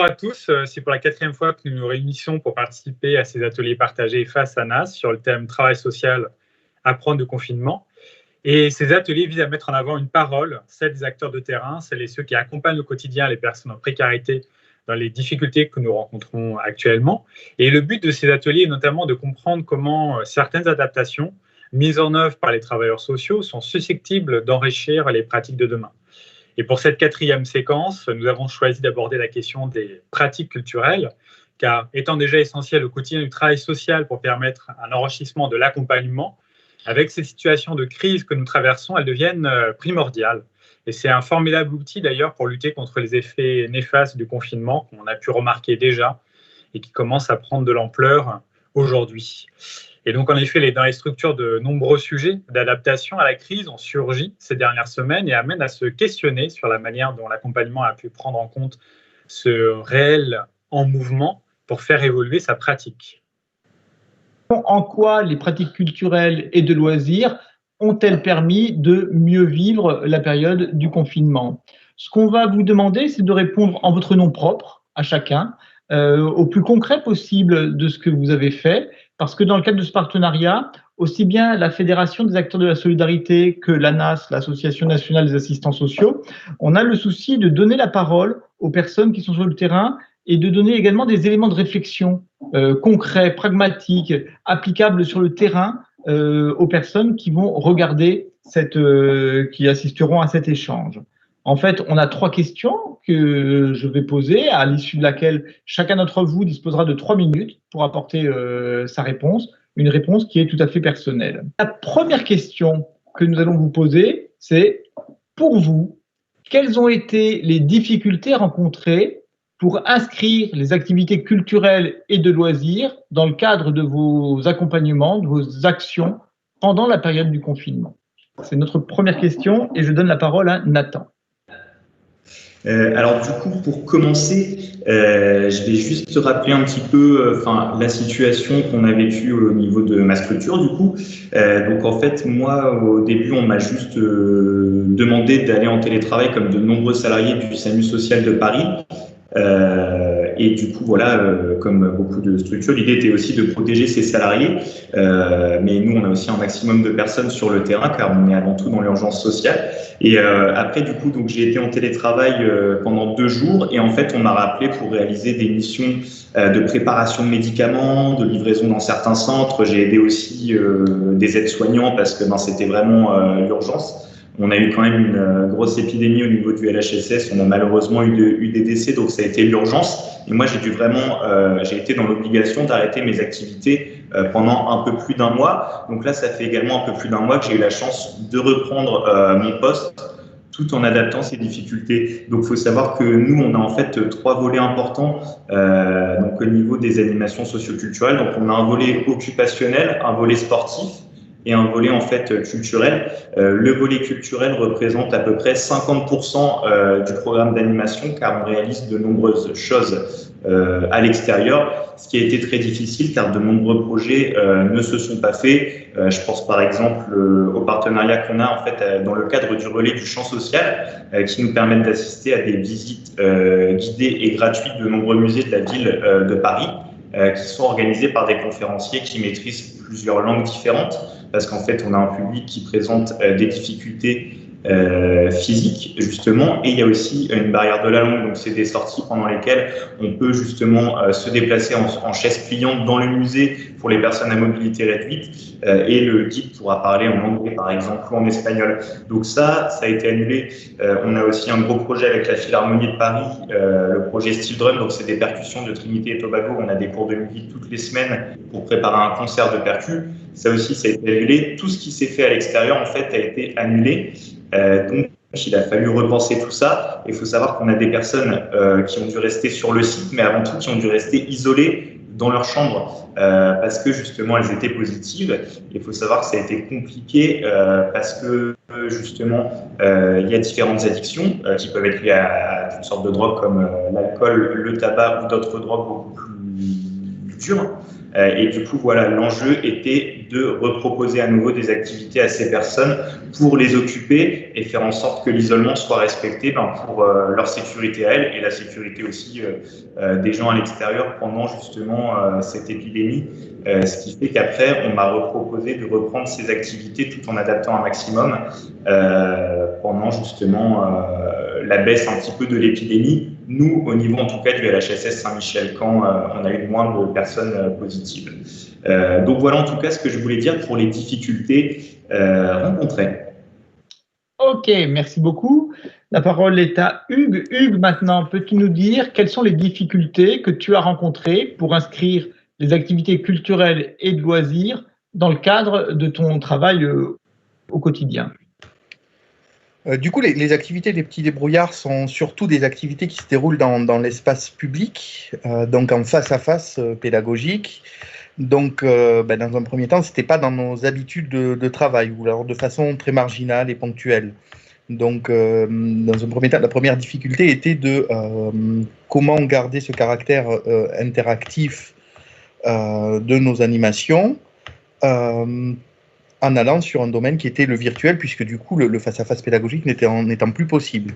à tous, c'est pour la 4e fois que nous nous réunissons pour participer à ces ateliers partagés face à NAS sur le thème travail social, apprendre de confinement. Et ces ateliers visent à mettre en avant une parole, celle des acteurs de terrain, celles et ceux qui accompagnent au quotidien les personnes en précarité dans les difficultés que nous rencontrons actuellement. Et le but de ces ateliers est notamment de comprendre comment certaines adaptations mises en œuvre par les travailleurs sociaux sont susceptibles d'enrichir les pratiques de demain. Et pour cette 4e séquence, nous avons choisi d'aborder la question des pratiques culturelles, car étant déjà essentiel au quotidien du travail social pour permettre un enrichissement de l'accompagnement, avec ces situations de crise que nous traversons, elles deviennent primordiales. Et c'est un formidable outil d'ailleurs pour lutter contre les effets néfastes du confinement qu'on a pu remarquer déjà et qui commencent à prendre de l'ampleur aujourd'hui. Et donc, en effet, dans les structures, de nombreux sujets d'adaptation à la crise ont surgi ces dernières semaines et amènent à se questionner sur la manière dont l'accompagnement a pu prendre en compte ce réel en mouvement pour faire évoluer sa pratique. En quoi les pratiques culturelles et de loisirs ont-elles permis de mieux vivre la période du confinement? Ce qu'on va vous demander, c'est de répondre en votre nom propre à chacun, au plus concret possible de ce que vous avez fait, parce que dans le cadre de ce partenariat, aussi bien la Fédération des acteurs de la solidarité que l'ANAS, l'Association nationale des assistants sociaux, on a le souci de donner la parole aux personnes qui sont sur le terrain et de donner également des éléments de réflexion concrets, pragmatiques, applicables sur le terrain aux personnes qui vont regarder qui assisteront à cet échange. En fait, on a 3 questions que je vais poser, à l'issue de laquelle chacun d'entre vous disposera de 3 minutes pour apporter sa réponse, une réponse qui est tout à fait personnelle. La première question que nous allons vous poser, c'est pour vous, quelles ont été les difficultés rencontrées pour inscrire les activités culturelles et de loisirs dans le cadre de vos accompagnements, de vos actions pendant la période du confinement? C'est notre première question et je donne la parole à Nathan. Alors du coup, pour commencer, je vais juste rappeler un petit peu la situation qu'on a vécue au niveau de ma structure du coup. Donc en fait, moi, au début, on m'a juste demandé d'aller en télétravail comme de nombreux salariés du SAMU social de Paris. Et du coup, voilà, comme beaucoup de structures, l'idée était aussi de protéger ses salariés. Mais nous, on a aussi un maximum de personnes sur le terrain car on est avant tout dans l'urgence sociale. Et après, du coup, donc j'ai été en télétravail pendant 2 jours et en fait, on m'a rappelé pour réaliser des missions de préparation de médicaments, de livraison dans certains centres. J'ai aidé aussi des aides-soignants parce que c'était vraiment l'urgence. On a eu quand même une grosse épidémie au niveau du LHSS. On a malheureusement eu des décès, donc ça a été l'urgence. Et moi, j'ai été dans l'obligation d'arrêter mes activités pendant un peu plus d'1 mois. Donc là, ça fait également un peu plus d'1 mois que j'ai eu la chance de reprendre mon poste tout en adaptant ces difficultés. Donc, il faut savoir que nous, on a en fait 3 volets importants donc au niveau des animations socioculturelles. Donc, on a un volet occupationnel, un volet sportif et un volet en fait culturel. Le volet culturel représente à peu près 50% du programme d'animation car on réalise de nombreuses choses à l'extérieur, ce qui a été très difficile car de nombreux projets ne se sont pas faits. Je pense par exemple au partenariat qu'on a en fait dans le cadre du relais du champ social qui nous permettent d'assister à des visites guidées et gratuites de nombreux musées de la ville de Paris qui sont organisés par des conférenciers qui maîtrisent plusieurs langues différentes parce qu'en fait, on a un public qui présente des difficultés physiques, justement, et il y a aussi une barrière de la langue. Donc, c'est des sorties pendant lesquelles on peut justement se déplacer en chaise pliante dans le musée pour les personnes à mobilité réduite et le guide pourra parler en anglais, par exemple, ou en espagnol. Donc ça a été annulé. On a aussi un gros projet avec la Philharmonie de Paris, le projet Steel Drum, donc c'est des percussions de Trinité et Tobago. On a des cours de musique toutes les semaines pour préparer un concert de percus. Ça aussi, ça a été annulé. Tout ce qui s'est fait à l'extérieur, en fait, a été annulé. Donc, il a fallu repenser tout ça. Il faut savoir qu'on a des personnes qui ont dû rester sur le site, mais avant tout, qui ont dû rester isolées dans leur chambre parce que justement, elles étaient positives. Il faut savoir que ça a été compliqué parce que justement, il y a différentes addictions qui peuvent être liées à toutes sortes de drogues comme l'alcool, le tabac ou d'autres drogues beaucoup plus dures. Et du coup, voilà, l'enjeu était de reproposer à nouveau des activités à ces personnes pour les occuper et faire en sorte que l'isolement soit respecté pour leur sécurité à elles et la sécurité aussi des gens à l'extérieur pendant justement cette épidémie. Ce qui fait qu'après, on m'a reproposé de reprendre ces activités tout en adaptant un maximum pendant justement la baisse un petit peu de l'épidémie. Nous, au niveau en tout cas du LHSS Saint-Michel-Camp, on a eu moins de personnes positives. Donc voilà en tout cas ce que je voulais dire pour les difficultés rencontrées. Ok, merci beaucoup. La parole est à Hugues. Hugues, maintenant, peux-tu nous dire quelles sont les difficultés que tu as rencontrées pour inscrire les activités culturelles et de loisirs dans le cadre de ton travail au quotidien? Du coup, les activités des petits débrouillards sont surtout des activités qui se déroulent dans l'espace public, donc en face-à-face pédagogique. Donc, dans un premier temps, ce n'était pas dans nos habitudes de travail, ou alors de façon très marginale et ponctuelle. Donc, dans un premier temps, la première difficulté était de comment garder ce caractère interactif de nos animations en allant sur un domaine qui était le virtuel, puisque du coup, le face-à-face pédagogique n'étant plus possible.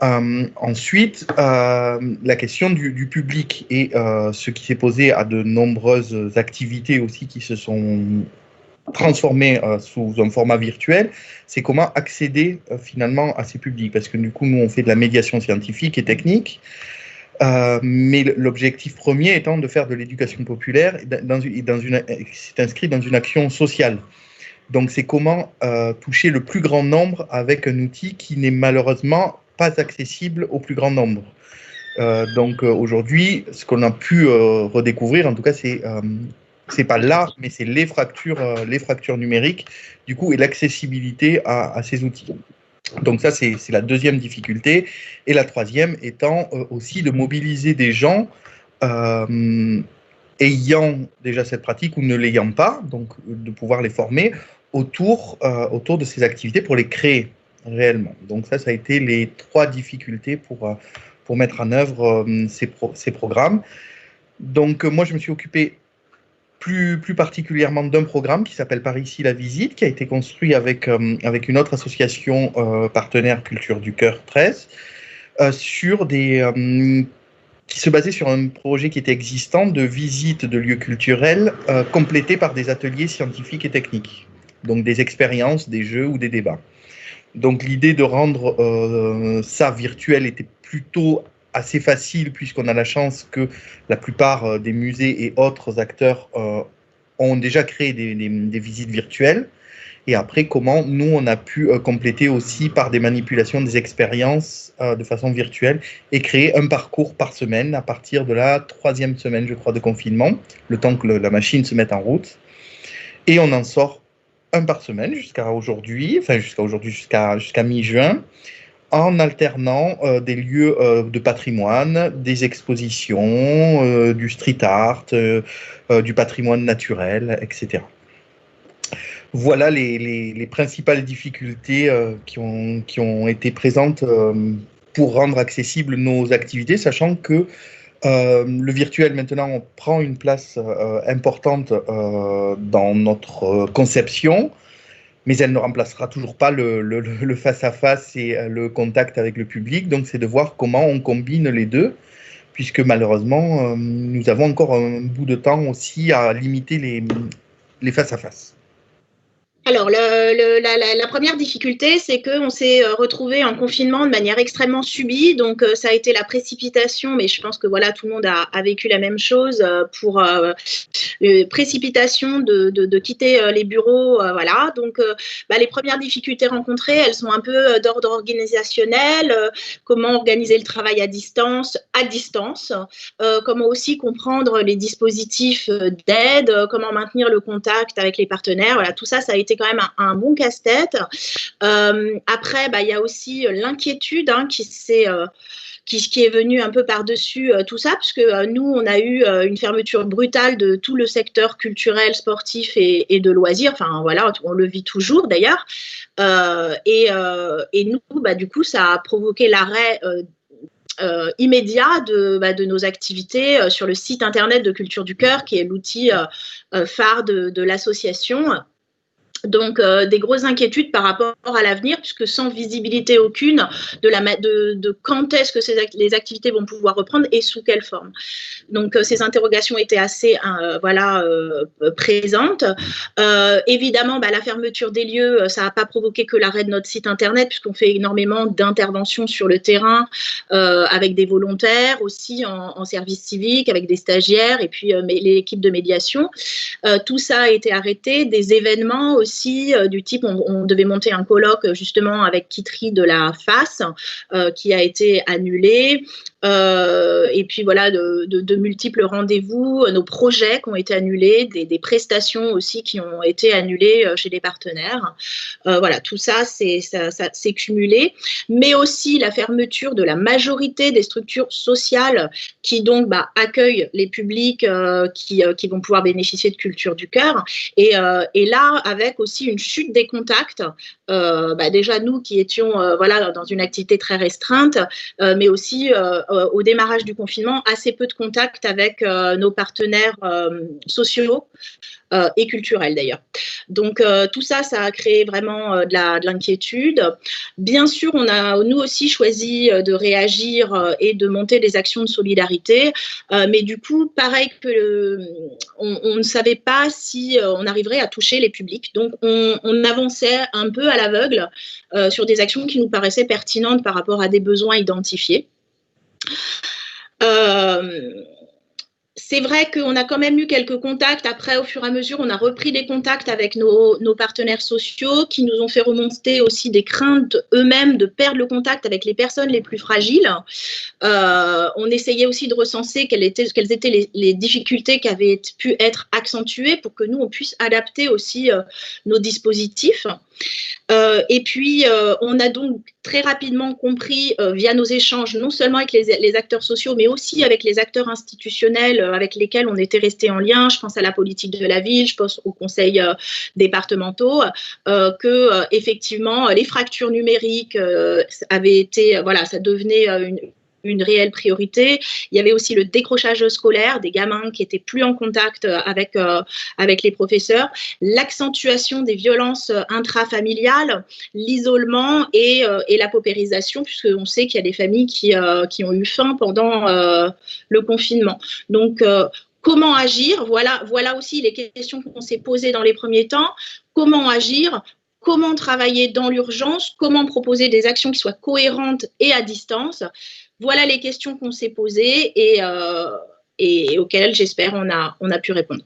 Ensuite, la question du public et ce qui s'est posé à de nombreuses activités aussi qui se sont transformées sous un format virtuel, c'est comment accéder finalement à ces publics. Parce que du coup, nous, on fait de la médiation scientifique et technique, mais l'objectif premier étant de faire de l'éducation populaire, c'est inscrit dans une action sociale. Donc, c'est comment toucher le plus grand nombre avec un outil qui n'est malheureusement pas accessible au plus grand nombre. Donc, aujourd'hui, ce qu'on a pu redécouvrir, en tout cas, c'est pas l'art, mais c'est les fractures numériques, du coup, et l'accessibilité à ces outils. Donc ça, c'est la deuxième difficulté. Et la troisième étant aussi de mobiliser des gens ayant déjà cette pratique ou ne l'ayant pas, donc de pouvoir les former autour de ces activités pour les créer réellement. Donc ça a été les trois difficultés pour mettre en œuvre ces programmes. Donc moi, je me suis occupé plus particulièrement d'un programme qui s'appelle Par ici la visite, qui a été construit avec une autre association partenaire Culture du Cœur 13, qui se basait sur un projet qui était existant de visite de lieux culturels complétés par des ateliers scientifiques et techniques, donc des expériences, des jeux ou des débats. Donc l'idée de rendre ça virtuel était plutôt assez facile, puisqu'on a la chance que la plupart des musées et autres acteurs ont déjà créé des visites virtuelles. Et après, comment nous, on a pu compléter aussi par des manipulations des expériences de façon virtuelle et créer un parcours par semaine à partir de la 3e semaine, je crois, de confinement, le temps que la machine se mette en route. Et on en sort un par semaine jusqu'à mi-juin, en alternant des lieux de patrimoine, des expositions, du street art, du patrimoine naturel, etc. Voilà les principales difficultés qui ont été présentes pour rendre accessibles nos activités, sachant que le virtuel maintenant prend une place importante dans notre conception, mais elle ne remplacera toujours pas le face-à-face et le contact avec le public. Donc, c'est de voir comment on combine les deux, puisque malheureusement, nous avons encore un bout de temps aussi à limiter les face-à-face. Alors, la première difficulté, c'est qu'on s'est retrouvé en confinement de manière extrêmement subie. Donc, ça a été la précipitation, mais je pense que voilà, tout le monde a vécu la même chose pour précipitation de quitter les bureaux. Voilà. Donc, les premières difficultés rencontrées, elles sont un peu d'ordre organisationnel. Comment organiser le travail à distance, comment aussi comprendre les dispositifs d'aide, comment maintenir le contact avec les partenaires. Voilà, tout ça, ça a été quand même un bon casse-tête. Après, il y a aussi l'inquiétude qui est venue un peu par-dessus tout ça, parce que nous, on a eu une fermeture brutale de tout le secteur culturel, sportif et de loisirs. Enfin, voilà, on le vit toujours d'ailleurs. Et nous, du coup, ça a provoqué l'arrêt immédiat de nos activités sur le site internet de Culture du Cœur, qui est l'outil phare de l'association. Donc, des grosses inquiétudes par rapport à l'avenir, puisque sans visibilité aucune de quand est-ce que les activités vont pouvoir reprendre et sous quelle forme. Donc, ces interrogations étaient assez présentes. Évidemment, la fermeture des lieux, ça n'a pas provoqué que l'arrêt de notre site internet, puisqu'on fait énormément d'interventions sur le terrain avec des volontaires, aussi en service civique, avec des stagiaires, et puis l'équipe de médiation. Tout ça a été arrêté. Des événements aussi du type, on devait monter un colloque justement avec Kitry de la FAS qui a été annulé. Et puis voilà, de multiples rendez-vous, nos projets qui ont été annulés, des prestations aussi qui ont été annulées chez les partenaires. Voilà, tout ça s'est cumulé, mais aussi la fermeture de la majorité des structures sociales qui donc accueillent les publics qui vont pouvoir bénéficier de Culture du Cœur. Et là, avec aussi une chute des contacts, déjà nous qui étions dans une activité très restreinte, mais aussi au démarrage du confinement, assez peu de contacts avec nos partenaires sociaux et culturels d'ailleurs. Donc tout ça, ça a créé vraiment de l'inquiétude. Bien sûr, on a nous aussi choisi de réagir et de monter des actions de solidarité, mais du coup, pareil que on ne savait pas si on arriverait à toucher les publics. Donc on avançait un peu à l'aveugle sur des actions qui nous paraissaient pertinentes par rapport à des besoins identifiés. C'est vrai qu'on a quand même eu quelques contacts. Après, au fur et à mesure, on a repris des contacts avec nos partenaires sociaux qui nous ont fait remonter aussi des craintes eux-mêmes de perdre le contact avec les personnes les plus fragiles. On essayait aussi de recenser quelles étaient les difficultés qui avaient pu être accentuées pour que nous, on puisse adapter aussi nos dispositifs. Et puis, on a donc très rapidement compris via nos échanges, non seulement avec les acteurs sociaux, mais aussi avec les acteurs institutionnels avec lesquels on était restés en lien. Je pense à la politique de la ville, je pense aux conseils départementaux, que effectivement, les fractures numériques avaient été, ça devenait une réelle priorité. Il y avait aussi le décrochage scolaire, des gamins qui étaient plus en contact avec les professeurs, l'accentuation des violences intrafamiliales, l'isolement et la paupérisation, puisqu'on sait qu'il y a des familles qui ont eu faim pendant le confinement. Donc, comment agir ? Voilà aussi les questions qu'on s'est posées dans les premiers temps. Comment agir ? Comment travailler dans l'urgence ? Comment proposer des actions qui soient cohérentes et à distance ? Voilà les questions qu'on s'est posées et auxquelles, j'espère, on a pu répondre.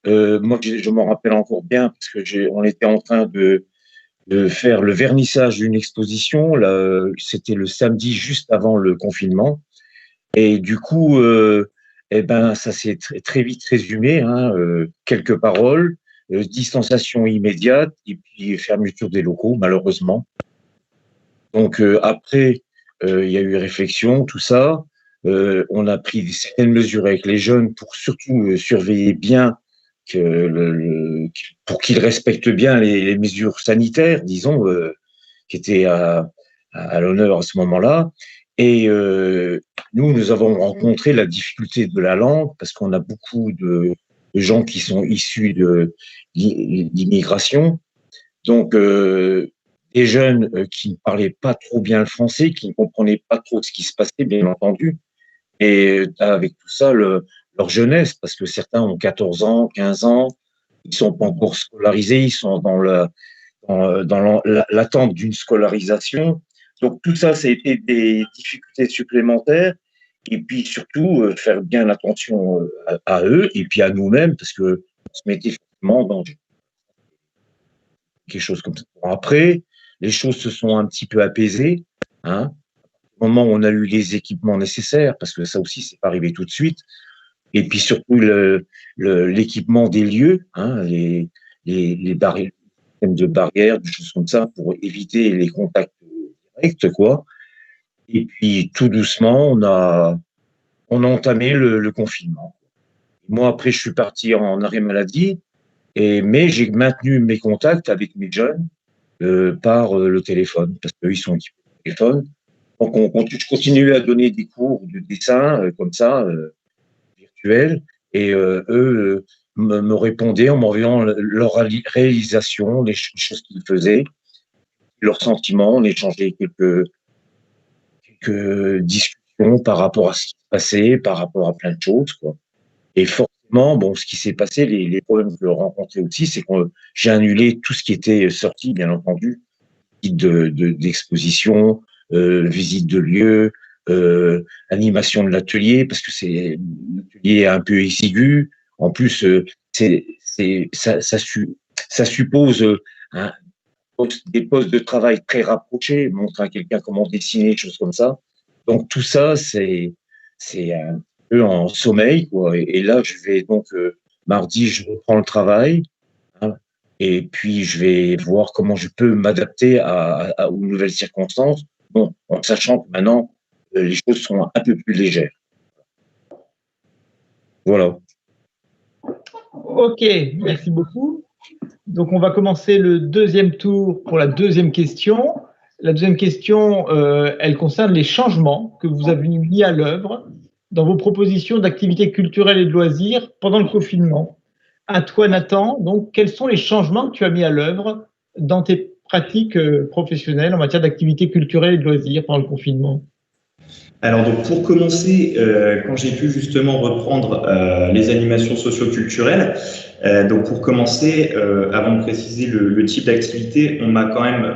Moi, je m'en rappelle encore bien parce que on était en train de faire le vernissage d'une exposition. Là, c'était le samedi juste avant le confinement. Et du coup, ça s'est très vite résumé. Quelques paroles, distanciation immédiate et puis fermeture des locaux, malheureusement. Donc après, il y a eu réflexion, tout ça. On a pris certaines mesures avec les jeunes pour surtout surveiller bien pour qu'ils respectent bien les mesures sanitaires, disons, qui étaient à l'honneur à ce moment-là. Et nous avons rencontré la difficulté de la langue parce qu'on a beaucoup de gens qui sont issus d'immigration. Donc, des jeunes qui ne parlaient pas trop bien le français, qui ne comprenaient pas trop ce qui se passait, bien entendu. Et avec tout ça, leur jeunesse, parce que certains ont 14 ans, 15 ans, ils sont pas encore scolarisés, ils sont dans l'attente d'une scolarisation. Donc tout ça, ça a été des difficultés supplémentaires. Et puis surtout, faire bien attention à eux et puis à nous-mêmes, parce que on se mettait effectivement dans quelque chose comme ça. Après, les choses se sont un petit peu apaisées. Au moment où on a eu les équipements nécessaires, parce que ça aussi, c'est pas arrivé tout de suite. Et puis surtout l'équipement des lieux, les barrières, de barrières, des choses comme ça, pour éviter les contacts directs, quoi. Et puis tout doucement, on a entamé le confinement. Moi, après, je suis parti en arrêt maladie, mais j'ai maintenu mes contacts avec mes jeunes par le téléphone, parce qu'eux, ils sont équipés de téléphone. Donc, je continuais à donner des cours de dessin comme ça, virtuels, et eux me répondaient en m'envoyant leur réalisation, les choses qu'ils faisaient, leurs sentiments. On échangeait quelques discussions par rapport à ce qui se passait, par rapport à plein de choses, quoi. Et forcément, bon, ce qui s'est passé, les problèmes que je rencontrais aussi, c'est que j'ai annulé tout ce qui était sorti, bien entendu, d'exposition, visite de lieu, animation de l'atelier, parce que l'atelier est un peu exigu. En plus, ça suppose des postes de travail très rapprochés, montrer à quelqu'un comment dessiner, des choses comme ça. Donc tout ça, c'est un peu en sommeil, quoi. Et là, je vais donc mardi, je reprends le travail, hein, et puis je vais voir comment je peux m'adapter aux nouvelles circonstances, bon, en sachant que maintenant les choses sont un peu plus légères. Voilà. Ok, merci beaucoup. Donc, on va commencer le deuxième tour pour la deuxième question. La deuxième question, elle concerne les changements que vous avez mis à l'œuvre dans vos propositions d'activités culturelles et de loisirs pendant le confinement. À toi, Nathan, donc, quels sont les changements que tu as mis à l'œuvre dans tes pratiques professionnelles en matière d'activités culturelles et de loisirs pendant le confinement? Alors donc pour commencer, quand j'ai pu justement reprendre les animations socio-culturelles, donc pour commencer, avant de préciser le type d'activité, on m'a quand même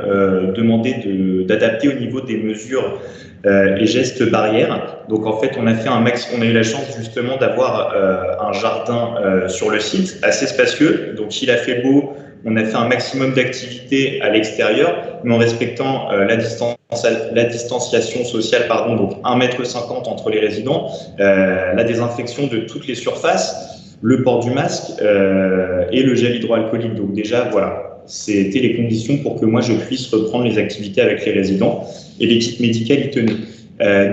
demandé d'adapter au niveau des mesures et gestes barrières. Donc en fait, on a fait on a eu la chance justement d'avoir un jardin sur le site assez spacieux. Donc il a fait beau. On a fait un maximum d'activités à l'extérieur, mais en respectant la distanciation sociale, donc 1,50 m entre les résidents, la désinfection de toutes les surfaces, le port du masque et le gel hydroalcoolique. Donc déjà, voilà, c'était les conditions pour que moi je puisse reprendre les activités avec les résidents, et l'équipe médicale y tenait.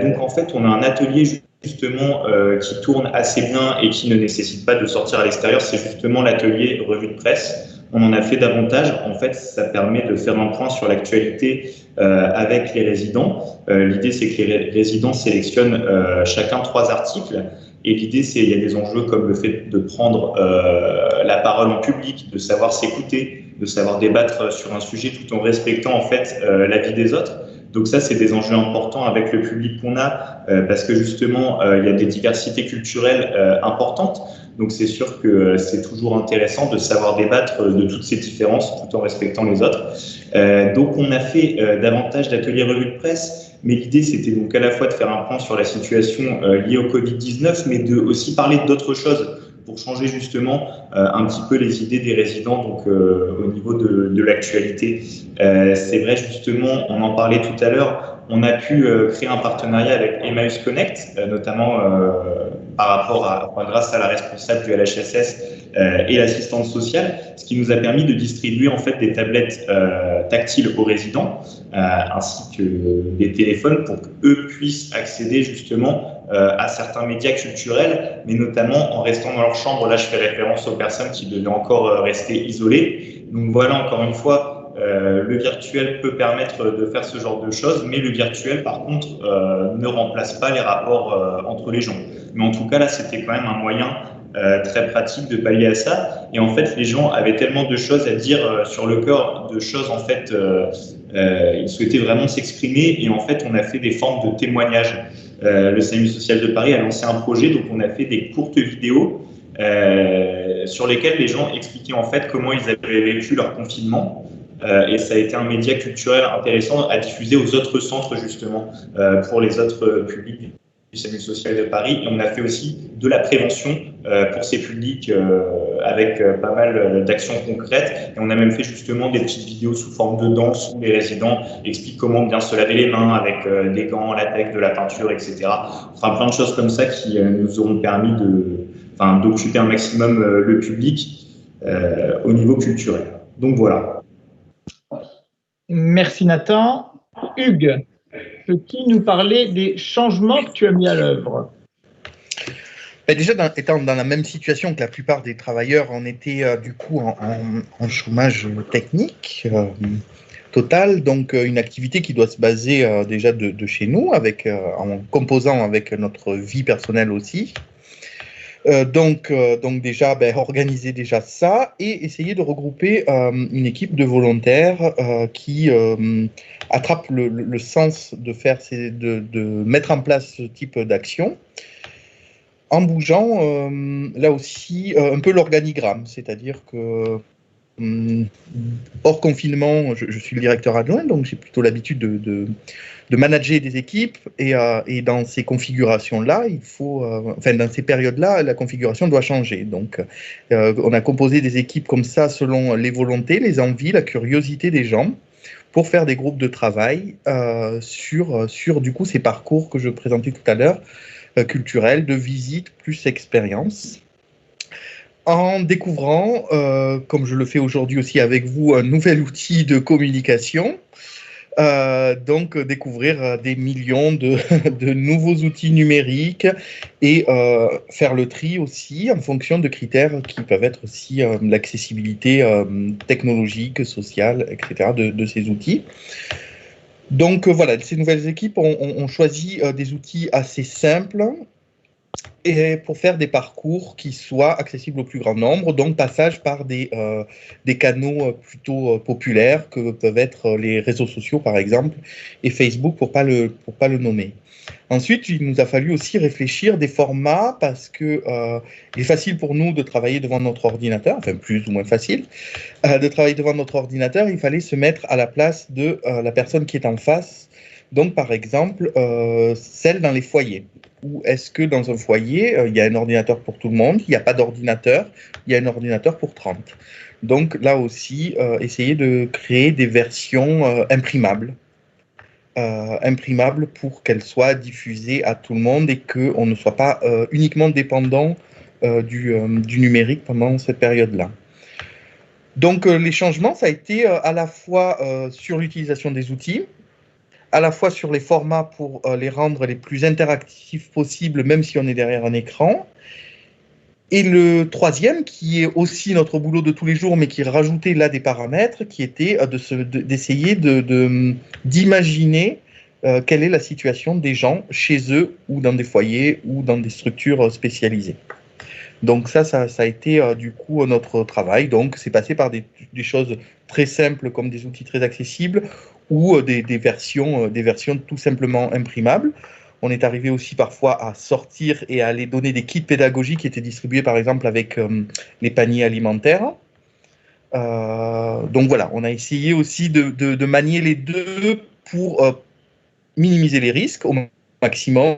Donc en fait, on a un atelier justement qui tourne assez bien et qui ne nécessite pas de sortir à l'extérieur. C'est justement l'atelier revue de presse. On en a fait davantage. En fait, ça permet de faire un point sur l'actualité avec les résidents. L'idée, c'est que les résidents sélectionnent chacun 3 articles. Et l'idée, il y a des enjeux comme le fait de prendre la parole en public, de savoir s'écouter, de savoir débattre sur un sujet tout en respectant en fait l'avis des autres. Donc ça, c'est des enjeux importants avec le public qu'on a parce que justement, il y a des diversités culturelles importantes. Donc c'est sûr que c'est toujours intéressant de savoir débattre de toutes ces différences tout en respectant les autres. Donc on a fait davantage d'ateliers revues de presse, mais l'idée c'était donc à la fois de faire un point sur la situation liée au Covid-19, mais de aussi parler d'autres choses pour changer justement un petit peu les idées des résidents donc au niveau de l'actualité. C'est vrai justement, on en parlait tout à l'heure, on a pu créer un partenariat avec Emmaüs Connect, notamment grâce à la responsable du LHSS et l'assistante sociale, ce qui nous a permis de distribuer en fait des tablettes tactiles aux résidents ainsi que des téléphones pour qu'eux puissent accéder justement à certains médias culturels, mais notamment en restant dans leur chambre. Là, je fais référence aux personnes qui devaient encore rester isolées. Donc voilà, encore une fois, le virtuel peut permettre de faire ce genre de choses, mais le virtuel, par contre, ne remplace pas les rapports entre les gens. Mais en tout cas, là, c'était quand même un moyen très pratique de pallier à ça. Et en fait, les gens avaient tellement de choses à dire sur le cœur, de choses, en fait, ils souhaitaient vraiment s'exprimer. Et en fait, on a fait des formes de témoignages. Le SAMU social de Paris a lancé un projet, donc on a fait des courtes vidéos sur lesquelles les gens expliquaient en fait comment ils avaient vécu leur confinement. Et ça a été un média culturel intéressant à diffuser aux autres centres justement pour les autres publics du SAMU social de Paris. Et on a fait aussi de la prévention pour ces publics avec pas mal d'actions concrètes. Et on a même fait justement des petites vidéos sous forme de danse où les résidents expliquent comment bien se laver les mains avec des gants, latex, de la peinture, etc. Enfin, plein de choses comme ça qui nous auront permis d'occuper un maximum le public au niveau culturel. Donc voilà. Merci Nathan. Hugues, peux-tu nous parler des changements que tu as mis à l'œuvre? Déjà, étant dans la même situation que la plupart des travailleurs, on était du coup en chômage technique. totale, donc une activité qui doit se baser déjà de chez nous, en composant avec notre vie personnelle aussi. Donc déjà, organiser déjà ça et essayer de regrouper une équipe de volontaires qui attrape le sens de mettre en place ce type d'action en bougeant là aussi un peu l'organigramme, c'est-à-dire que hors confinement, je suis le directeur adjoint, donc j'ai plutôt l'habitude de manager des équipes et dans ces configurations-là, dans ces périodes-là, la configuration doit changer. Donc, on a composé des équipes comme ça selon les volontés, les envies, la curiosité des gens pour faire des groupes de travail sur du coup ces parcours que je présentais tout à l'heure, culturels, de visite plus expérience. En découvrant, comme je le fais aujourd'hui aussi avec vous, un nouvel outil de communication. Donc, découvrir des millions de nouveaux outils numériques et faire le tri aussi en fonction de critères qui peuvent être aussi l'accessibilité technologique, sociale, etc. de ces outils. Donc, voilà, ces nouvelles équipes ont choisi des outils assez simples et pour faire des parcours qui soient accessibles au plus grand nombre, donc passage par des canaux plutôt populaires que peuvent être les réseaux sociaux par exemple, et Facebook pour pas le nommer. Ensuite, il nous a fallu aussi réfléchir des formats parce que il est facile pour nous de travailler devant notre ordinateur, enfin plus ou moins facile, de travailler devant notre ordinateur, il fallait se mettre à la place de la personne qui est en face, donc par exemple celle dans les foyers. Ou est-ce que dans un foyer, il y a un ordinateur pour tout le monde, il n'y a pas d'ordinateur, il y a un ordinateur pour 30. Donc là aussi, essayer de créer des versions imprimables pour qu'elles soient diffusées à tout le monde et qu'on ne soit pas uniquement dépendant du numérique pendant cette période-là. Donc les changements, ça a été à la fois sur l'utilisation des outils, à la fois sur les formats pour les rendre les plus interactifs possibles, même si on est derrière un écran. Et le troisième, qui est aussi notre boulot de tous les jours, mais qui rajoutait là des paramètres, qui était d'essayer d'imaginer quelle est la situation des gens chez eux, ou dans des foyers, ou dans des structures spécialisées. Donc ça a été du coup notre travail. Donc c'est passé par des choses très simples comme des outils très accessibles ou des versions tout simplement imprimables. On est arrivé aussi parfois à sortir et à aller donner des kits pédagogiques qui étaient distribués par exemple avec les paniers alimentaires. Donc voilà, on a essayé aussi de manier les deux pour minimiser les risques au maximum,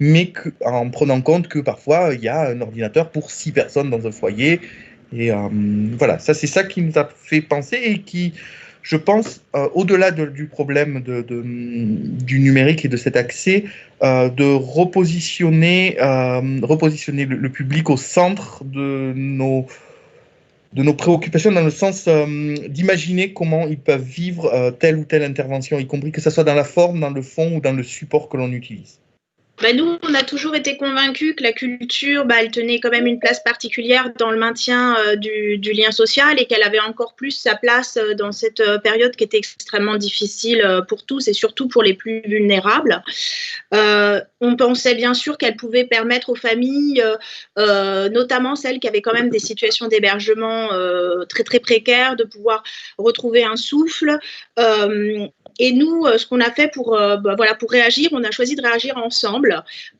mais en prenant compte que parfois il y a un ordinateur pour 6 personnes dans un foyer. Et voilà, c'est ça qui nous a fait penser et qui, je pense, au-delà du problème du numérique et de cet accès, de repositionner le public au centre de nos préoccupations, dans le sens d'imaginer comment ils peuvent vivre telle ou telle intervention, y compris que ce soit dans la forme, dans le fond ou dans le support que l'on utilise. Nous, on a toujours été convaincus que la culture, elle tenait quand même une place particulière dans le maintien du lien social et qu'elle avait encore plus sa place dans cette période qui était extrêmement difficile pour tous et surtout pour les plus vulnérables. On pensait bien sûr qu'elle pouvait permettre aux familles, notamment celles qui avaient quand même des situations d'hébergement très très précaires, de pouvoir retrouver un souffle. Et nous, ce qu'on a fait pour réagir, on a choisi de réagir ensemble.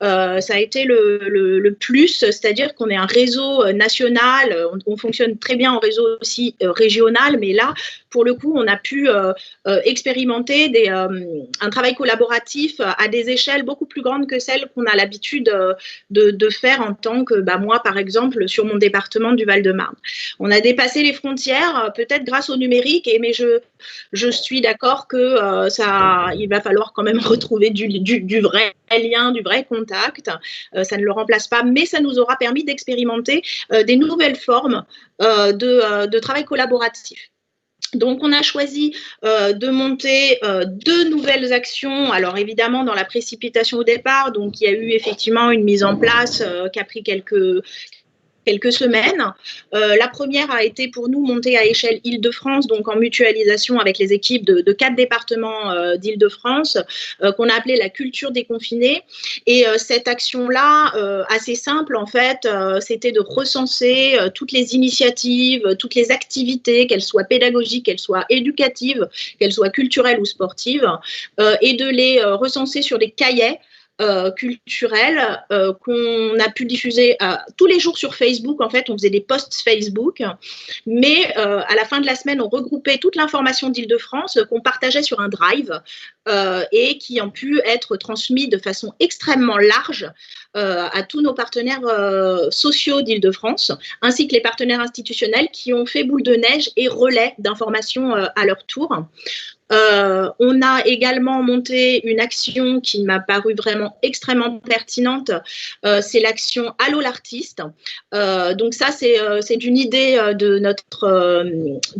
Ça a été le plus, c'est-à-dire qu'on est un réseau national, on fonctionne très bien en réseau aussi régional, mais là, pour le coup, on a pu expérimenter un travail collaboratif à des échelles beaucoup plus grandes que celles qu'on a l'habitude de faire en tant que moi, par exemple, sur mon département du Val-de-Marne. On a dépassé les frontières, peut-être grâce au numérique, mais je suis d'accord que il va falloir quand même retrouver du vrai lien, du vrai contact. Ça ne le remplace pas, mais ça nous aura permis d'expérimenter des nouvelles formes de travail collaboratif. Donc, on a choisi de monter 2 nouvelles actions. Alors, évidemment, dans la précipitation au départ, donc il y a eu effectivement une mise en place qui a pris quelques quelques semaines. La première a été pour nous montée à échelle Île-de-France, donc en mutualisation avec les équipes de 4 départements d'Île-de-France, qu'on a appelé la culture des confinés. Et cette action-là, assez simple en fait, c'était de recenser toutes les initiatives, toutes les activités, qu'elles soient pédagogiques, qu'elles soient éducatives, qu'elles soient culturelles ou sportives, et de les recenser sur des cahiers culturels qu'on a pu diffuser tous les jours sur Facebook. En fait, on faisait des posts Facebook, mais à la fin de la semaine, on regroupait toute l'information d'Île-de-France qu'on partageait sur un drive et qui ont pu être transmis de façon extrêmement large à tous nos partenaires sociaux d'Île-de-France, ainsi que les partenaires institutionnels qui ont fait boule de neige et relais d'informations à leur tour. On a également monté une action qui m'a paru vraiment extrêmement pertinente, c'est l'action Allô l'artiste. Donc ça, c'est une idée de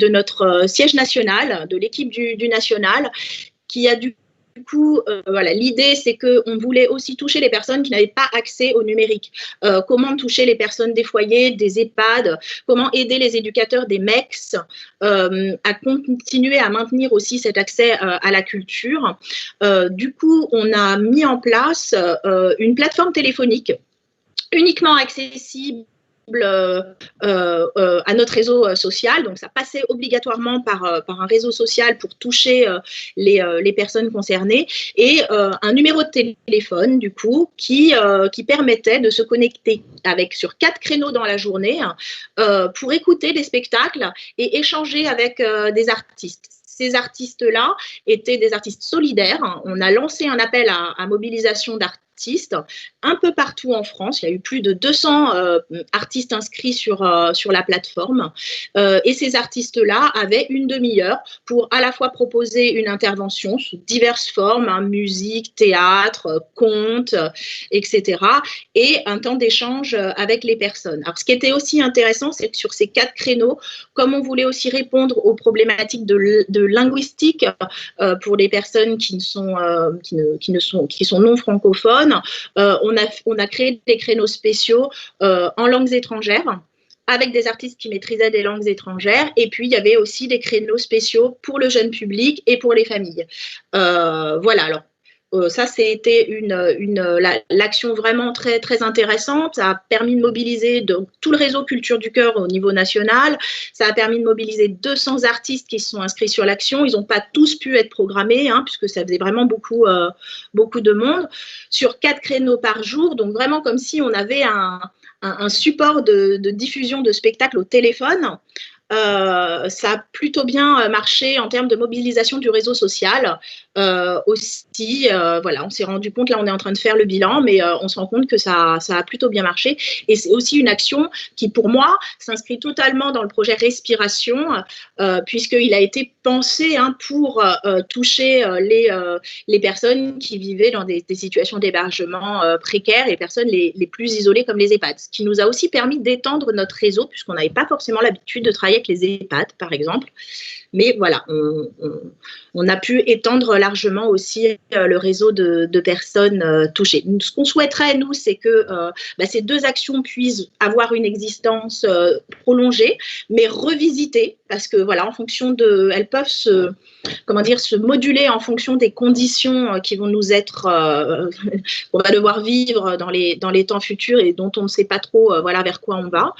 notre siège national, de l'équipe du national, qui a du coup, voilà, l'idée, c'est qu'on voulait aussi toucher les personnes qui n'avaient pas accès au numérique. Comment toucher les personnes des foyers, des EHPAD, comment aider les éducateurs des MEX à continuer à maintenir aussi cet accès à la culture. Du coup, on a mis en place une plateforme téléphonique uniquement accessible à notre réseau social. Donc, ça passait obligatoirement par un réseau social pour toucher les personnes concernées, et un numéro de téléphone, du coup, qui permettait de se connecter sur 4 créneaux dans la journée pour écouter des spectacles et échanger avec des artistes. Ces artistes-là étaient des artistes solidaires. On a lancé un appel à mobilisation d'artistes un peu partout en France. Il y a eu plus de 200 artistes inscrits sur la plateforme. Et ces artistes-là avaient une demi-heure pour à la fois proposer une intervention sous diverses formes, musique, théâtre, conte, etc. et un temps d'échange avec les personnes. Alors, ce qui était aussi intéressant, c'est que sur ces 4 créneaux, comme on voulait aussi répondre aux problématiques de linguistique pour les personnes qui sont non francophones, on a créé des créneaux spéciaux en langues étrangères, avec des artistes qui maîtrisaient des langues étrangères. Et puis, il y avait aussi des créneaux spéciaux pour le jeune public et pour les familles. Voilà, alors. Ça, c'était l'action vraiment très, très intéressante. Ça a permis de mobiliser tout le réseau Culture du Cœur au niveau national. Ça a permis de mobiliser 200 artistes qui se sont inscrits sur l'action. Ils n'ont pas tous pu être programmés, puisque ça faisait vraiment beaucoup de monde, sur 4 créneaux par jour. Donc, vraiment comme si on avait un support de diffusion de spectacles au téléphone. Ça a plutôt bien marché en termes de mobilisation du réseau social. Aussi, voilà, on s'est rendu compte, là on est en train de faire le bilan, mais on se rend compte que ça a plutôt bien marché. Et c'est aussi une action qui, pour moi, s'inscrit totalement dans le projet Respiration, puisqu'il a été pensé pour toucher les personnes qui vivaient dans des situations d'hébergement précaires, et les personnes les plus isolées comme les EHPAD. Ce qui nous a aussi permis d'étendre notre réseau, puisqu'on n'avait pas forcément l'habitude de travailler avec les EHPAD, par exemple. Mais voilà, on a pu étendre largement aussi le réseau de personnes touchées. Ce qu'on souhaiterait, nous, c'est que ces 2 actions puissent avoir une existence prolongée, mais revisitée, parce que voilà, en fonction elles peuvent se moduler en fonction des conditions qui vont nous être, qu'on va devoir vivre dans les temps futurs et dont on ne sait pas trop vers quoi on va.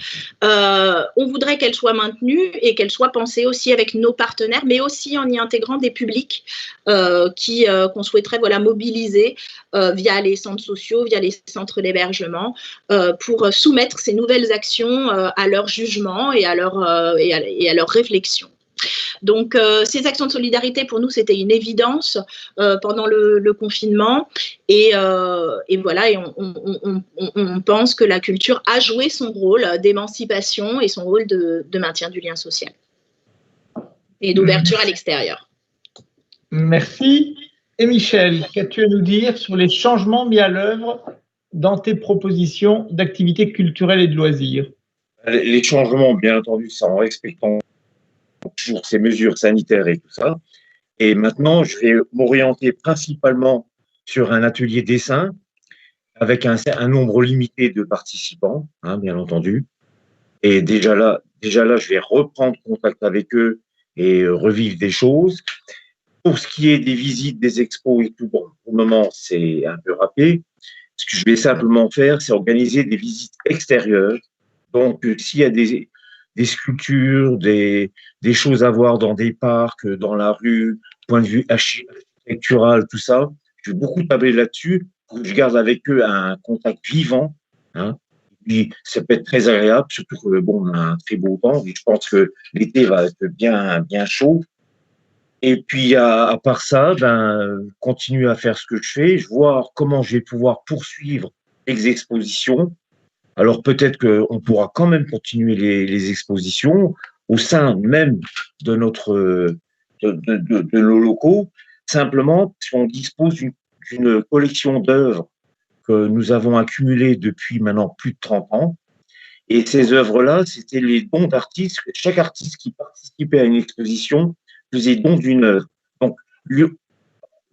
On voudrait qu'elles soient maintenues et qu'elles soient pensées aussi avec nos partenaires, mais aussi en y intégrant des publics qu'on souhaiterait mobiliser via les centres sociaux, via les centres d'hébergement, pour soumettre ces nouvelles actions à leur jugement et à leur réflexion. Donc, ces actions de solidarité, pour nous, c'était une évidence pendant le confinement. Et voilà, et on pense que la culture a joué son rôle d'émancipation et son rôle de maintien du lien social et d'ouverture à l'extérieur. Merci. Et Michel, qu'as-tu à nous dire sur les changements mis à l'œuvre dans tes propositions d'activités culturelles et de loisirs? Les changements, bien entendu, c'est en respectant toujours ces mesures sanitaires et tout ça. Et maintenant, je vais m'orienter principalement sur un atelier dessin avec un nombre limité de participants, bien entendu. Et déjà là, je vais reprendre contact avec eux et revivre des choses. Pour ce qui est des visites, des expos et tout, bon, pour le moment, c'est un peu râpé. Ce que je vais simplement faire, c'est organiser des visites extérieures. Donc, s'il y a des sculptures, des choses à voir dans des parcs, dans la rue, point de vue architectural, tout ça, je vais beaucoup tabler là-dessus pour que je garde avec eux un contact vivant. Hein. Et puis, ça peut être très agréable, surtout que, bon, on a un très beau temps. Et je pense que l'été va être bien, bien chaud. Et puis, à part ça, continuer à faire ce que je fais, voir comment je vais pouvoir poursuivre les expositions. Alors, peut-être qu'on pourra quand même continuer les expositions au sein même de nos locaux. Simplement, si on dispose d'une collection d'œuvres que nous avons accumulées depuis maintenant plus de 30 ans. Et ces œuvres-là, c'était les dons d'artistes. Chaque artiste qui participait à une exposition faisait don d'une œuvre. Donc, nous,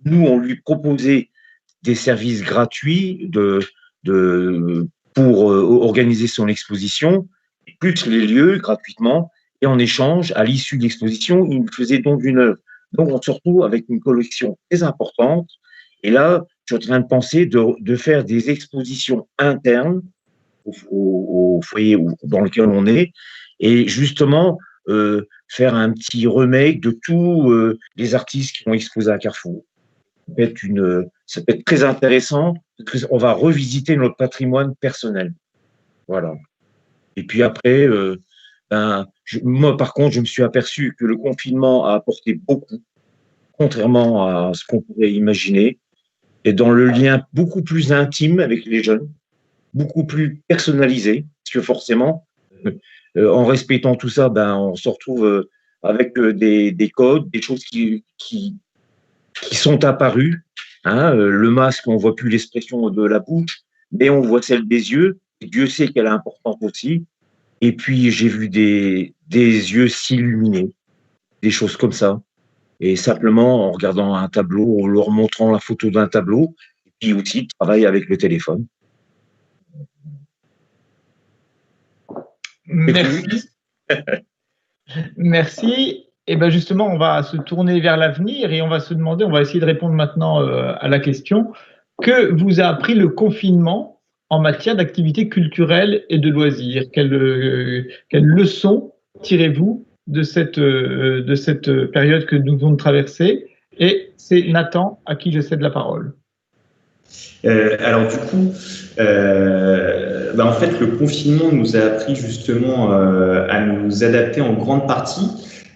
on lui proposait des services gratuits pour organiser son exposition, plus les lieux gratuitement, et en échange, à l'issue de l'exposition, il nous faisait don d'une œuvre. Donc, on se retrouve avec une collection très importante. Et là, je suis en train de penser de faire des expositions internes au foyer dans lequel on est, et justement faire un petit remake de tous les artistes qui ont exposé à Carrefour. Ça peut être très intéressant, parce qu'on va revisiter notre patrimoine personnel. Voilà. Et puis après, moi par contre, je me suis aperçu que le confinement a apporté beaucoup, contrairement à ce qu'on pourrait imaginer, et dans le lien beaucoup plus intime avec les jeunes, beaucoup plus personnalisé, parce que forcément, en respectant tout ça, on se retrouve avec des codes, des choses qui sont apparues. Hein, le masque, on voit plus l'expression de la bouche, mais on voit celle des yeux. Et Dieu sait qu'elle est importante aussi. Et puis, j'ai vu des yeux s'illuminer, des choses comme ça. Et simplement, en regardant un tableau, en leur montrant la photo d'un tableau, et puis aussi travailler avec le téléphone. Merci. Merci. Et bien justement, on va se tourner vers l'avenir et on va se demander, on va essayer de répondre maintenant à la question, que vous a appris le confinement en matière d'activités culturelles et de loisirs? Quelles leçons tirez-vous de cette période que nous venons de traverser? Et c'est Nathan à qui je cède la parole. Alors du coup, en fait, le confinement nous a appris justement à nous adapter en grande partie.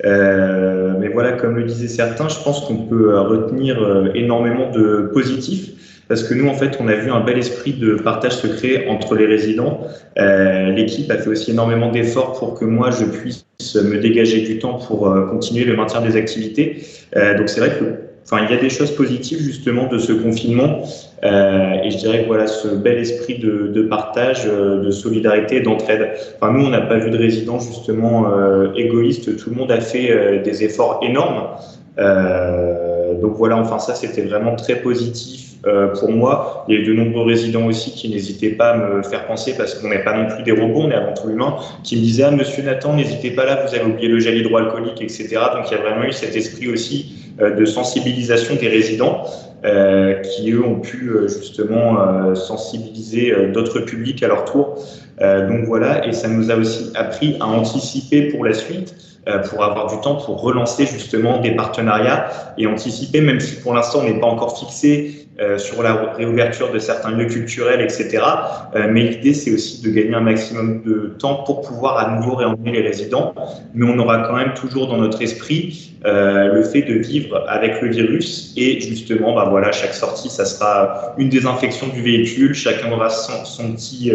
Mais voilà, comme le disaient certains, je pense qu'on peut retenir énormément de positifs. Parce que nous, en fait, on a vu un bel esprit de partage secret entre les résidents. L'équipe a fait aussi énormément d'efforts pour que moi, je puisse me dégager du temps pour continuer le maintien des activités. Donc c'est vrai que il y a des choses positives justement de ce confinement, et je dirais que voilà, ce bel esprit de partage, de solidarité, d'entraide. Nous, on n'a pas vu de résidents justement égoïstes. Tout le monde a fait des efforts énormes. Donc voilà, ça c'était vraiment très positif pour moi. Il y a eu de nombreux résidents aussi qui n'hésitaient pas à me faire penser, parce qu'on n'est pas non plus des robots, on est avant tout humains, qui me disaient « Ah, monsieur Nathan, n'hésitez pas là, vous avez oublié le gel hydroalcoolique, etc. » Donc il y a vraiment eu cet esprit aussi de sensibilisation des résidents qui, eux, ont pu justement sensibiliser d'autres publics à leur tour. Donc voilà, et ça nous a aussi appris à anticiper pour la suite, pour avoir du temps pour relancer justement des partenariats et anticiper, même si pour l'instant on n'est pas encore fixé sur la réouverture de certains lieux culturels, etc. Mais l'idée, c'est aussi de gagner un maximum de temps pour pouvoir à nouveau réemmener les résidents. Mais on aura quand même toujours dans notre esprit le fait de vivre avec le virus, et justement, voilà, chaque sortie, ça sera une désinfection du véhicule, chacun aura son petit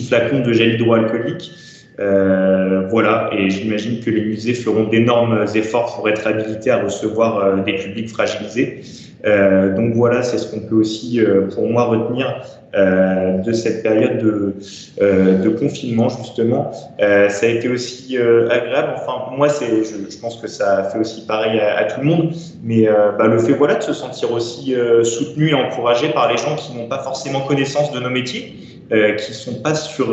flacon de gel hydroalcoolique. Voilà, et j'imagine que les musées feront d'énormes efforts pour être habilités à recevoir des publics fragilisés. Donc voilà, c'est ce qu'on peut aussi, pour moi, retenir de cette période de confinement, justement. Ça a été aussi agréable. Enfin, moi, je pense que ça fait aussi pareil à tout le monde, mais le fait voilà, de se sentir aussi soutenu et encouragé par les gens qui n'ont pas forcément connaissance de nos métiers, qui ne sont pas sur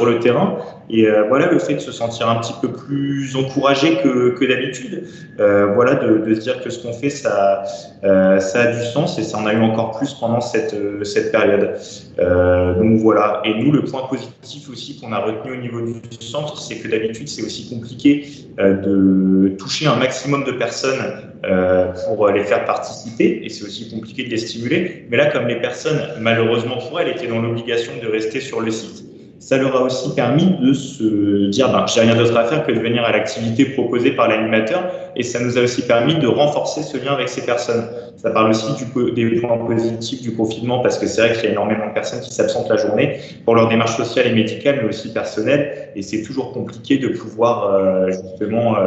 le terrain. Et voilà, le fait de se sentir un petit peu plus encouragé que d'habitude, voilà, de se dire que ce qu'on fait, ça a du sens, et ça en a eu encore plus pendant cette période. Donc voilà. Et nous, le point positif aussi qu'on a retenu au niveau du centre, c'est que d'habitude, c'est aussi compliqué de toucher un maximum de personnes pour les faire participer, et c'est aussi compliqué de les stimuler. Mais là, comme les personnes, malheureusement pour elles, étaient dans l'obligation de rester sur le site, ça leur a aussi permis de se dire j'ai rien d'autre à faire que de venir à l'activité proposée par l'animateur, et ça nous a aussi permis de renforcer ce lien avec ces personnes. Ça parle aussi des points positifs du confinement, parce que c'est vrai qu'il y a énormément de personnes qui s'absentent la journée pour leur démarche sociale et médicale, mais aussi personnelle, et c'est toujours compliqué de pouvoir justement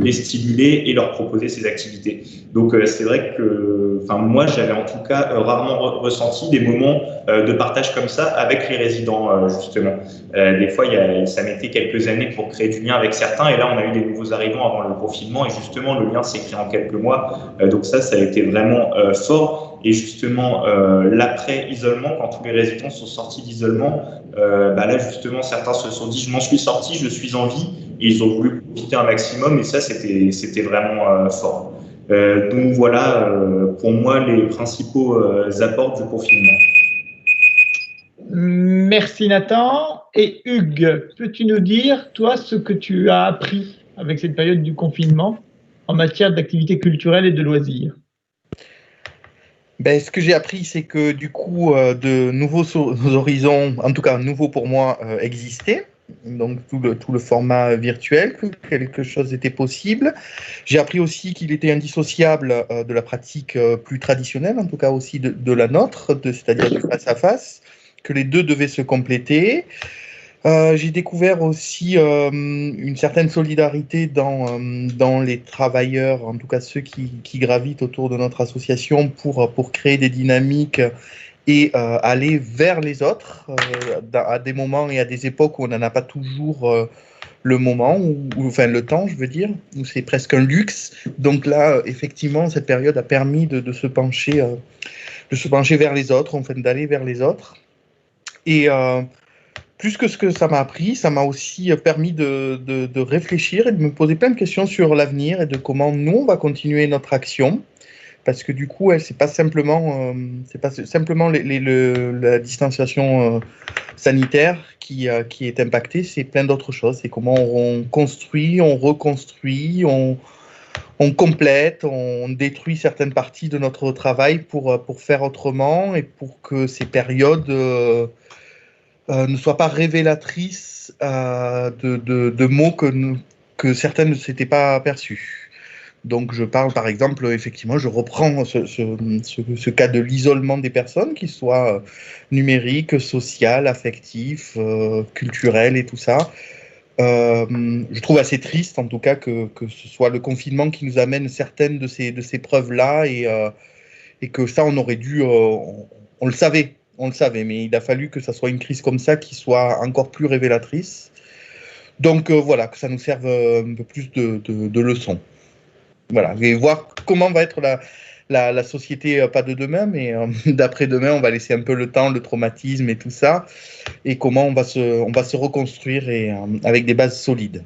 les stimuler et leur proposer ces activités. Donc c'est vrai que moi j'avais en tout cas rarement ressenti des moments de partage comme ça avec les résidents, justement. Des fois ça mettait quelques années pour créer du lien avec certains, et là on a eu des nouveaux arrivants avant le confinement, et justement le lien s'est créé en quelques mois. Donc ça a été vraiment fort. Et justement l'après-isolement, quand tous les résidents sont sortis d'isolement, là justement certains se sont dit je m'en suis sorti, je suis en vie, et ils ont voulu profiter un maximum, et ça c'était vraiment fort. Donc voilà pour moi les principaux apports du confinement. Merci Nathan. Et Hugues, peux-tu nous dire, toi, ce que tu as appris avec cette période du confinement en matière d'activités culturelles et de loisirs? Ce que j'ai appris, c'est que du coup, de nouveaux horizons, en tout cas nouveaux pour moi, existaient. Donc tout le format virtuel, que quelque chose était possible. J'ai appris aussi qu'il était indissociable de la pratique plus traditionnelle, en tout cas aussi de la nôtre, c'est-à-dire du face-à-face, que les deux devaient se compléter. J'ai découvert aussi une certaine solidarité dans les travailleurs, en tout cas ceux qui gravitent autour de notre association pour créer des dynamiques et aller vers les autres à des moments et à des époques où on n'en a pas toujours le moment, enfin le temps, je veux dire, où c'est presque un luxe. Donc là, effectivement, cette période a permis de se pencher vers les autres, en fait, d'aller vers les autres. Et plus que ce que ça m'a appris, ça m'a aussi permis de réfléchir et de me poser plein de questions sur l'avenir et de comment nous, on va continuer notre action. Parce que du coup, c'est pas simplement la distanciation sanitaire qui est impactée, c'est plein d'autres choses. C'est comment on construit, on reconstruit, on complète, on détruit certaines parties de notre travail pour faire autrement, et pour que ces périodes ne soient pas révélatrices de mots que certains ne s'étaient pas perçus. Donc je parle par exemple, effectivement, je reprends ce cas de l'isolement des personnes, qu'il soit numérique, social, affectif, culturel et tout ça. Je trouve assez triste en tout cas que ce soit le confinement qui nous amène certaines de ces preuves-là, et que ça on aurait dû, on le savait, mais il a fallu que ça soit une crise comme ça qui soit encore plus révélatrice. Donc voilà, que ça nous serve un peu plus de leçons. Voilà, et voir comment va être la société, pas de demain, mais d'après-demain. On va laisser un peu le temps, le traumatisme et tout ça, et comment on va se reconstruire, et avec des bases solides.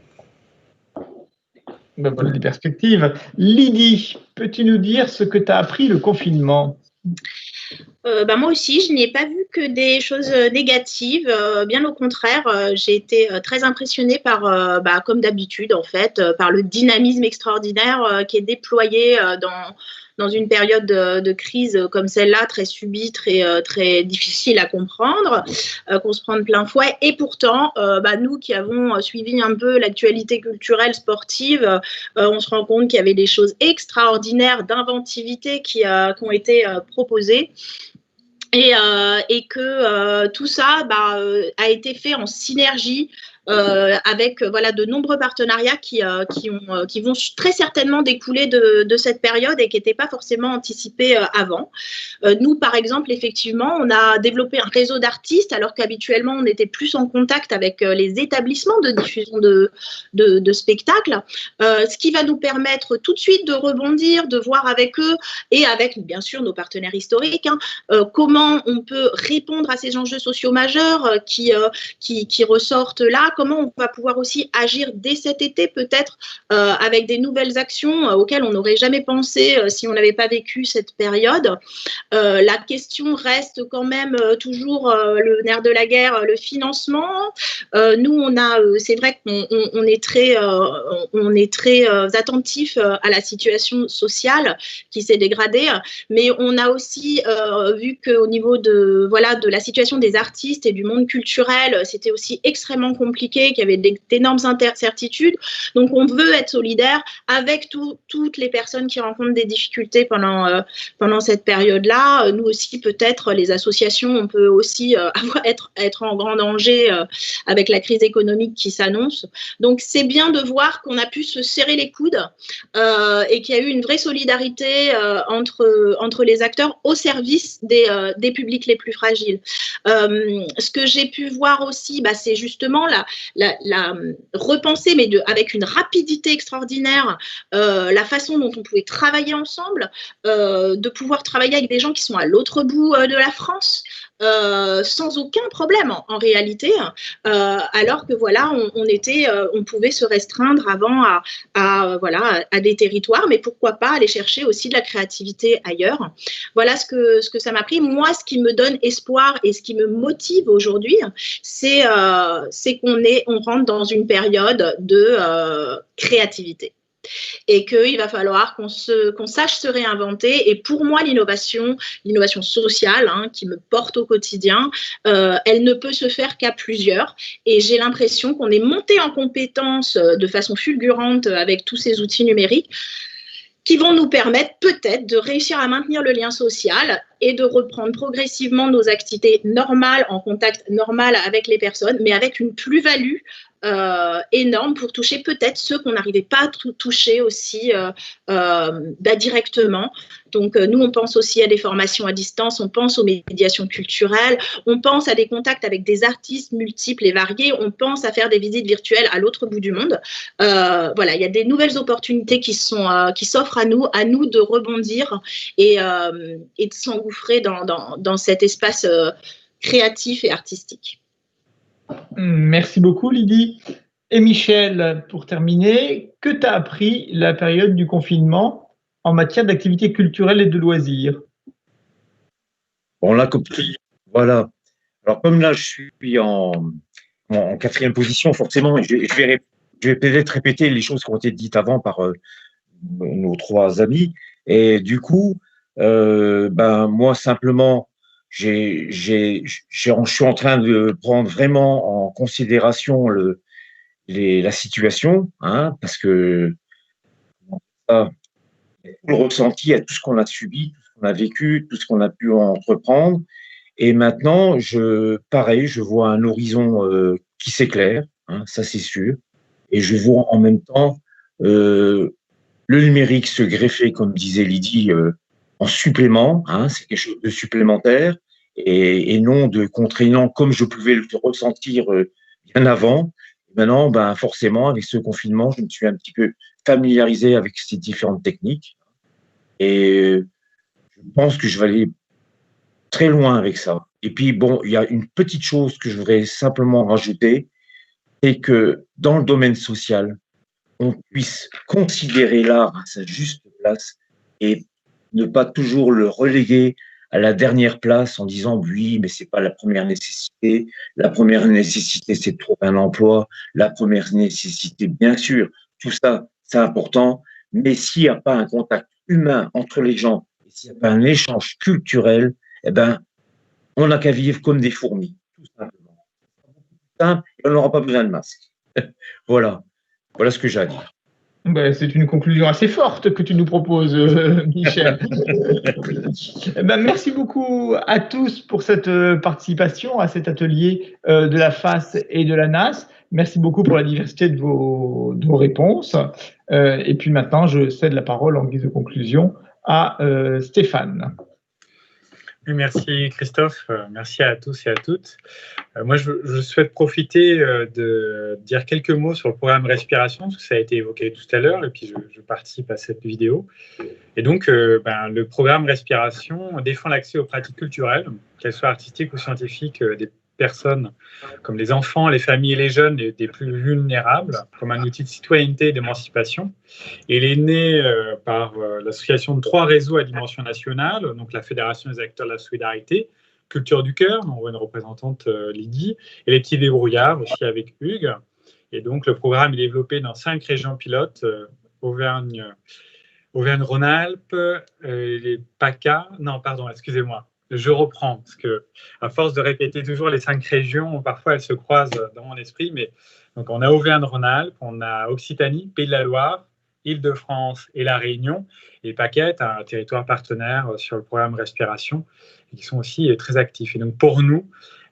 Voilà des perspectives. Lydie, peux-tu nous dire ce que tu as appris le confinement? Moi aussi, je n'ai pas vu que des choses négatives. Bien au contraire, j'ai été très impressionnée par, comme d'habitude en fait, par le dynamisme extraordinaire qui est déployé dans une période de crise comme celle-là, très subie, très difficile à comprendre, qu'on se prend de plein fouet. Et pourtant, nous qui avons suivi un peu l'actualité culturelle, sportive, on se rend compte qu'il y avait des choses extraordinaires d'inventivité qui ont été proposées. Et que tout ça a été fait en synergie avec voilà, de nombreux partenariats qui vont très certainement découler de cette période et qui n'étaient pas forcément anticipés avant. Nous, par exemple, effectivement, on a développé un réseau d'artistes alors qu'habituellement, on était plus en contact avec les établissements de diffusion de spectacles, ce qui va nous permettre tout de suite de rebondir, de voir avec eux et avec, bien sûr, nos partenaires historiques, comment on peut répondre à ces enjeux sociaux majeurs qui ressortent là, comment on va pouvoir aussi agir dès cet été, peut-être avec des nouvelles actions auxquelles on n'aurait jamais pensé si on n'avait pas vécu cette période. La question reste quand même toujours le nerf de la guerre, le financement. Nous, c'est vrai qu'on est très attentif à la situation sociale qui s'est dégradée, mais on a aussi vu qu'au niveau de la situation des artistes et du monde culturel, c'était aussi extrêmement compliqué, qu'il y avait d'énormes incertitudes. Donc, on veut être solidaire avec toutes les personnes qui rencontrent des difficultés pendant cette période-là. Nous aussi, peut-être, les associations, on peut aussi être en grand danger avec la crise économique qui s'annonce. Donc, c'est bien de voir qu'on a pu se serrer les coudes et qu'il y a eu une vraie solidarité entre les acteurs au service des publics les plus fragiles. Ce que j'ai pu voir aussi, c'est justement la repenser, mais avec une rapidité extraordinaire, la façon dont on pouvait travailler ensemble, de pouvoir travailler avec des gens qui sont à l'autre bout de la France, sans aucun problème en réalité, alors que voilà, on pouvait se restreindre avant à des territoires, mais pourquoi pas aller chercher aussi de la créativité ailleurs. Voilà ce que ça m'a pris. Moi, ce qui me donne espoir et ce qui me motive aujourd'hui, c'est qu'on rentre dans une période de créativité. Et qu'il va falloir qu'on sache se réinventer. Et pour moi, l'innovation sociale, qui me porte au quotidien, elle ne peut se faire qu'à plusieurs. Et j'ai l'impression qu'on est monté en compétence de façon fulgurante avec tous ces outils numériques qui vont nous permettre peut-être de réussir à maintenir le lien social et de reprendre progressivement nos activités normales, en contact normal avec les personnes, mais avec une plus-value énorme pour toucher peut-être ceux qu'on n'arrivait pas à toucher aussi directement. Donc, nous, on pense aussi à des formations à distance, on pense aux médiations culturelles, on pense à des contacts avec des artistes multiples et variés, on pense à faire des visites virtuelles à l'autre bout du monde. Voilà, il y a des nouvelles opportunités qui s'offrent à nous de rebondir et de s'engouffrer dans cet espace créatif et artistique. Merci beaucoup, Lydie. Et Michel, pour terminer, que t'a appris la période du confinement en matière d'activités culturelles et de loisirs? On l'a compris. Voilà. Alors, comme là, je suis en quatrième position, forcément, je vais peut-être répéter les choses qui ont été dites avant par nos trois amis. Et du coup, moi, simplement, je suis en train de prendre vraiment en considération la situation, parce que le ressenti à tout ce qu'on a subi, tout ce qu'on a vécu, tout ce qu'on a pu entreprendre. Et maintenant, je vois un horizon qui s'éclaire, ça c'est sûr. Et je vois en même temps le numérique se greffer, comme disait Lydie, en supplément, c'est quelque chose de supplémentaire et non de contraignant comme je pouvais le ressentir bien avant. Et maintenant, forcément, avec ce confinement, je me suis un petit peu familiarisé avec ces différentes techniques et je pense que je vais aller très loin avec ça. Et puis, il y a une petite chose que je voudrais simplement rajouter, c'est que dans le domaine social, on puisse considérer l'art à sa juste place et ne pas toujours le reléguer à la dernière place en disant oui, mais c'est pas la première nécessité. La première nécessité, c'est de trouver un emploi. La première nécessité, bien sûr, tout ça, c'est important. Mais s'il n'y a pas un contact humain entre les gens, s'il n'y a pas un échange culturel, on n'a qu'à vivre comme des fourmis, tout simplement. Simple, et on n'aura pas besoin de masque. Voilà ce que j'ai à dire. C'est une conclusion assez forte que tu nous proposes, Michel. Merci beaucoup à tous pour cette participation à cet atelier de la FAS et de la NAS. Merci beaucoup pour la diversité de vos réponses. Et puis maintenant, je cède la parole en guise de conclusion à Stéphane. Oui, merci Christophe, merci à tous et à toutes. Moi, je souhaite profiter de dire quelques mots sur le programme Respiration, parce que ça a été évoqué tout à l'heure, et puis je participe à cette vidéo. Et donc, le programme Respiration défend l'accès aux pratiques culturelles, qu'elles soient artistiques ou scientifiques, des personnes comme les enfants, les familles et les jeunes des plus vulnérables, comme un outil de citoyenneté et d'émancipation. Et il est né par l'association de 3 réseaux à dimension nationale, donc la Fédération des acteurs de la solidarité, Culture du cœur, on voit une représentante Lydie, et les petits débrouillards aussi avec Hugues. Et donc le programme est développé dans 5 régions pilotes, Auvergne-Rhône-Alpes, les PACA, non pardon, excusez-moi, je reprends, parce que à force de répéter toujours les 5 régions, parfois elles se croisent dans mon esprit, mais donc on a Auvergne-Rhône-Alpes, on a Occitanie, Pays de la Loire, Île-de-France et La Réunion, et PACA est un territoire partenaire sur le programme Respiration, et qui sont aussi très actifs. Et donc pour nous,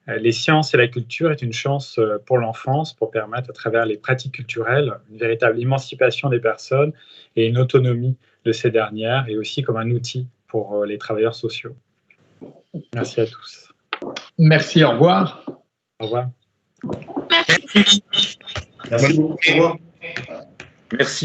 les sciences et la culture est une chance pour l'enfance, pour permettre à travers les pratiques culturelles une véritable émancipation des personnes et une autonomie de ces dernières, et aussi comme un outil pour les travailleurs sociaux. Merci à tous. Merci, au revoir. Au revoir. Merci. Merci beaucoup. Au revoir. Merci.